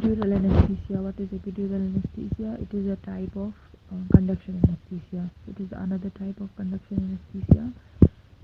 Epidural anesthesia. What is epidural anesthesia? It is a type of conduction anesthesia. It is another type of conduction anesthesia.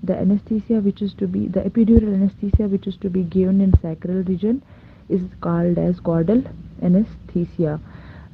The epidural anesthesia which is to be given in sacral region is called as caudal anesthesia.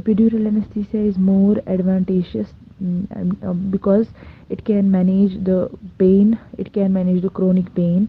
epidural anesthesia is more advantageous because it can manage the pain, it can manage the chronic pain,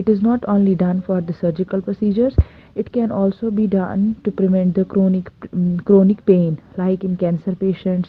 It is not only done for the surgical procedures, it can also be done to prevent the chronic pain, like in cancer patients,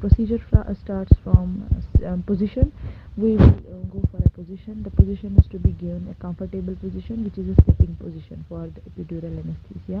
procedure starts from position. We will go for a position. The position is to be given a comfortable position, which is a sitting position for the epidural anesthesia.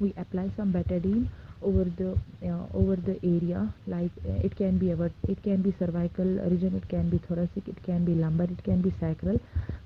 we apply some betadine over the area, like it can be cervical region, it can be thoracic, it can be lumbar, it can be sacral।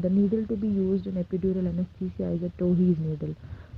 The needle to be used in epidural anesthesia is a Tohees needle.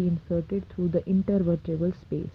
be inserted through the intervertebral space.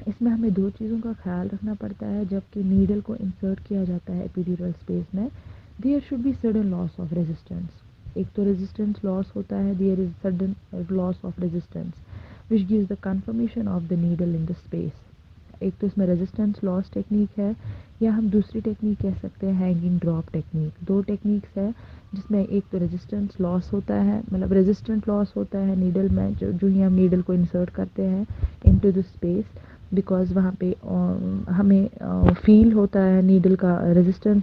اس میں ہمیں دو چیزوں کا خیال رکھنا پڑتا ہے جب کہ نیڈل کو انسرٹ کیا جاتا ہے ایپیڈیورل اسپیس میں. There should be sudden loss of resistance. ایک تو ریزسٹینس لاس ہوتا ہے, there is sudden loss of resistance which gives the confirmation of the needle in the space. ایک تو اس میں ریزسٹینس لاس ٹیکنیک ہے, یا ہم دوسری ٹیکنیک کہہ سکتے ہیں ہینگنگ ڈراپ ٹیکنیک. دو ٹیکنیکس ہے جس میں ایک تو ریزسٹینس لاس ہوتا ہے, مطلب ریزسٹنٹ لاس ہوتا ہے نیڈل میں, جو ہی ہم نیڈل کو انسرٹ کرتے ہیں انٹو دا اسپیس, بیکاز وہاں پہ ہمیں فیل ہوتا ہے نیڈل کا ریزسٹنس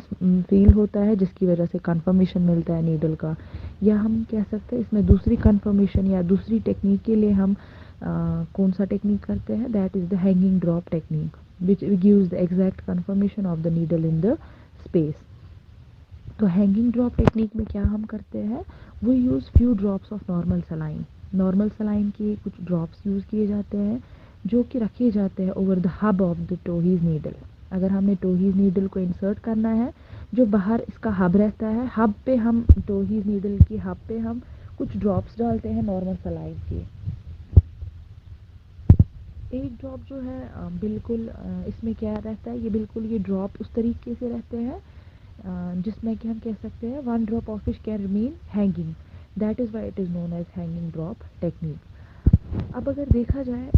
فیل ہوتا ہے, جس کی وجہ سے کنفرمیشن ملتا ہے نیڈل کا. یا ہم کہہ سکتے ہیں اس میں دوسری کنفرمیشن یا دوسری ٹیکنیک کے لیے ہم کون سا ٹیکنیک کرتے ہیں, that is the hanging drop technique which gives the exact confirmation of the needle in the space. تو ہینگنگ ڈراپ ٹیکنیک میں کیا ہم کرتے ہیں, we use few drops of normal saline. Normal saline کے کچھ ڈراپس یوز کیے جاتے ہیں جو کہ رکھے جاتے ہیں over the hub of the Tuohy's needle. اگر ہم نے ٹوہیز نیڈل کو انسرٹ کرنا ہے, جو باہر اس کا ہب رہتا ہے, ہب پہ ہم ٹوہیز نیڈل کی ہب پہ ہم کچھ ڈراپس ڈالتے ہیں نارمل سلائن کے. ایک ڈراپ جو ہے بالکل اس میں کیا رہتا ہے, یہ بالکل یہ ڈراپ اس طریقے سے رہتے ہیں جس میں کہ ہم کہہ سکتے ہیں one drop of which can remain hanging, that is why it is known as hanging drop technique. اب اگر دیکھا جائے,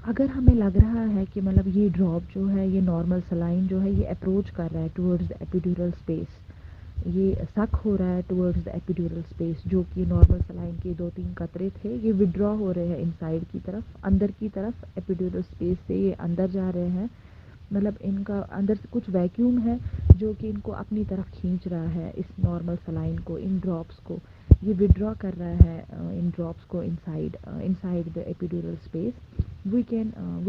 اگر ہمیں لگ رہا ہے کہ مطلب یہ ڈراپ جو ہے, یہ نارمل سلائن جو ہے, یہ اپروچ کر رہا ہے ٹورڈز دا ایپیڈیورل اسپیس, یہ سک ہو رہا ہے ٹورڈز دا ایپیڈیورل اسپیس, جو کہ نارمل سلائن کے 2-3 قطرے تھے یہ وڈرا ہو رہے ہیں انسائڈ کی طرف, اندر کی طرف ایپیڈیورل اسپیس سے یہ اندر جا رہے ہیں. مطلب ان کا اندر سے کچھ ویکیوم ہے جو کہ ان کو اپنی طرف کھینچ رہا ہے, اس نارمل سلائن کو, ان ڈراپس کو یہ وڈرا کر رہا ہے ان ڈراپس کو inside the epidural space. we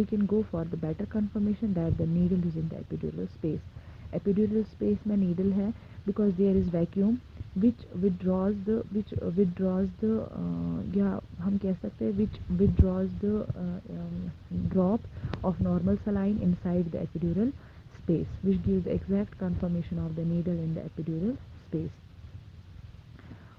can go for the better confirmation that the needle is in the epidural space. Epidural space میں needle ہے because there is vacuum which withdraws the یا ہم کہہ سکتے ہیں which withdraws the drop of normal saline inside the epidural space, which gives exact confirmation of the needle in the epidural space.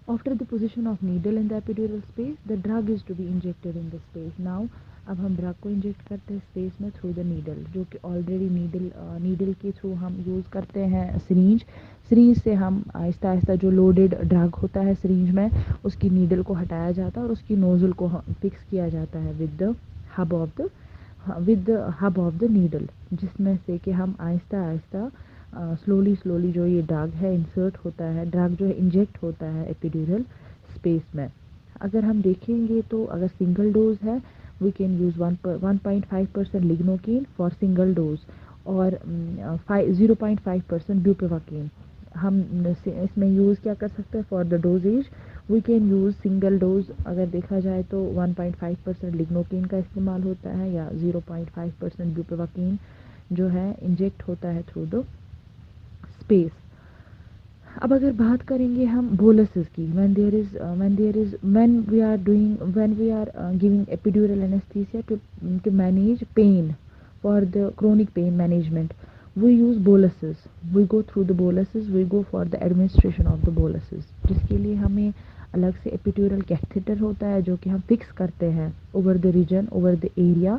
After the position of needle in the epidural space, the drug is to be injected in the space. Now اب ہم drug کو inject کرتے ہیں space میں through the needle, جو کہ already needle کے through ہم یوز کرتے ہیں سرینج سے ہم آہستہ آہستہ جو لوڈیڈ ڈرگ ہوتا ہے سرینج میں, اس کی نیڈل کو ہٹایا جاتا ہے اور اس کی نوزل کو فکس کیا جاتا ہے with the hub of the needle, جس میں سے کہ ہم آہستہ آہستہ سلولی جو یہ ڈرگ ہے انسرٹ ہوتا ہے, ڈرگ جو ہے انجیکٹ ہوتا ہے ایپیڈیورل اسپیس میں. اگر ہم دیکھیں گے تو اگر سنگل ڈوز ہے, we can use 1.5% lignocaine for single dose اور 0.5% bupivacaine. ہم اس میں یوز کیا کر سکتے ہیں for the dosage, we can use single dose اگر دیکھا جائے تو 1.5% lignocaine کا استعمال ہوتا ہے, یا 0.5% bupivacaine جو ہے انجیکٹ ہوتا ہے تھرو دا اسپیس. اب اگر بات کریں گے ہم بولسز کی, when we are giving epidural anesthesia to manage pain, for the chronic pain management, we use boluses. We go through the boluses, we go for the administration of the boluses, جس کے لیے ہمیں الگ سے epidural catheter ہوتا ہے جو کہ ہم فکس کرتے ہیں over the region, over the area,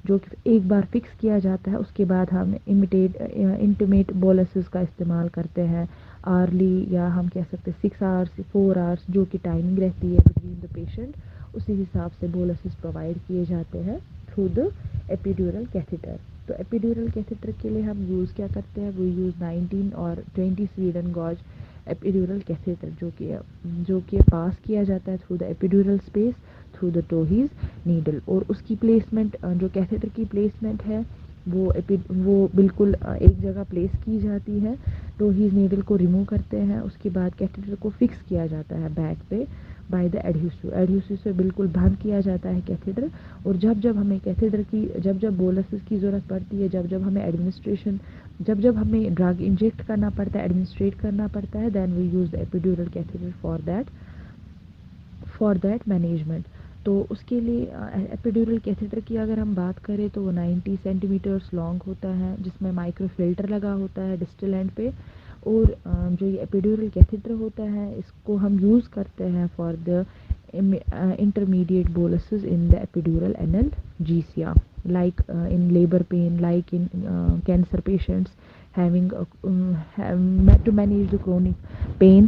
جو کہ ایک بار فکس کیا جاتا ہے اس کے بعد ہم انٹیمیٹ بولسز کا استعمال کرتے ہیں آرلی, یا ہم کہہ سکتے 6 hours 4 hours جو کہ ٹائمنگ رہتی ہے بٹوین دا پیشنٹ, اسی حساب سے بولسز پرووائڈ کیے جاتے ہیں تھرو دا ایپیڈیورل کیتھیٹر. تو ایپیڈیورل کیتھیٹر کے لیے ہم یوز کیا کرتے ہیں, وہ یوز 19 اور 20 سویڈن گاج ایپیڈیورل کیتھیٹر جو کہ پاس کیا جاتا ہے through the epidural space through the Tuohy's needle. اور اس کی پلیسمنٹ جو کیتھیٹر کی پلیسمنٹ ہے وہ بالکل ایک جگہ پلیس کی جاتی ہے, ٹوہیز نیڈل کو ریموو کرتے ہیں, اس کے بعد کیتھیٹر کو فکس کیا جاتا ہے بیک پہ بائی دا ایڈہیسو سے بالکل بند کیا جاتا ہے کیتھیٹر. اور جب ہمیں کیتھیٹر کی جب بولسز کی ضرورت پڑتی ہے, جب ہمیں ایڈمنسٹریشن جب ہمیں ڈرگ انجیکٹ کرنا پڑتا ہے, ایڈمنسٹریٹ کرنا پڑتا ہے, then we use the epidural catheter for that management. تو اس کے لیے ایپیڈیورل کیتھیٹر کی اگر ہم بات کریں تو وہ 90 سینٹی میٹرس لانگ ہوتا ہے, جس میں مائکرو فلٹر لگا ہوتا ہے ڈسٹل اینڈ پہ. اور جو یہ ایپیڈیورل کیتھیٹر ہوتا ہے اس کو ہم یوز کرتے ہیں for the intermediate boluses in the epidural analgesia, like in labor pain, like in cancer patients having to manage the chronic pain,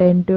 10 to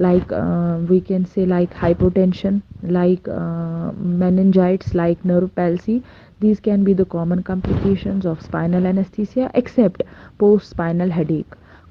like we can say like hypotension, like meningitis, like nerve palsy. These can be the common complications of spinal anesthesia except post spinal headache.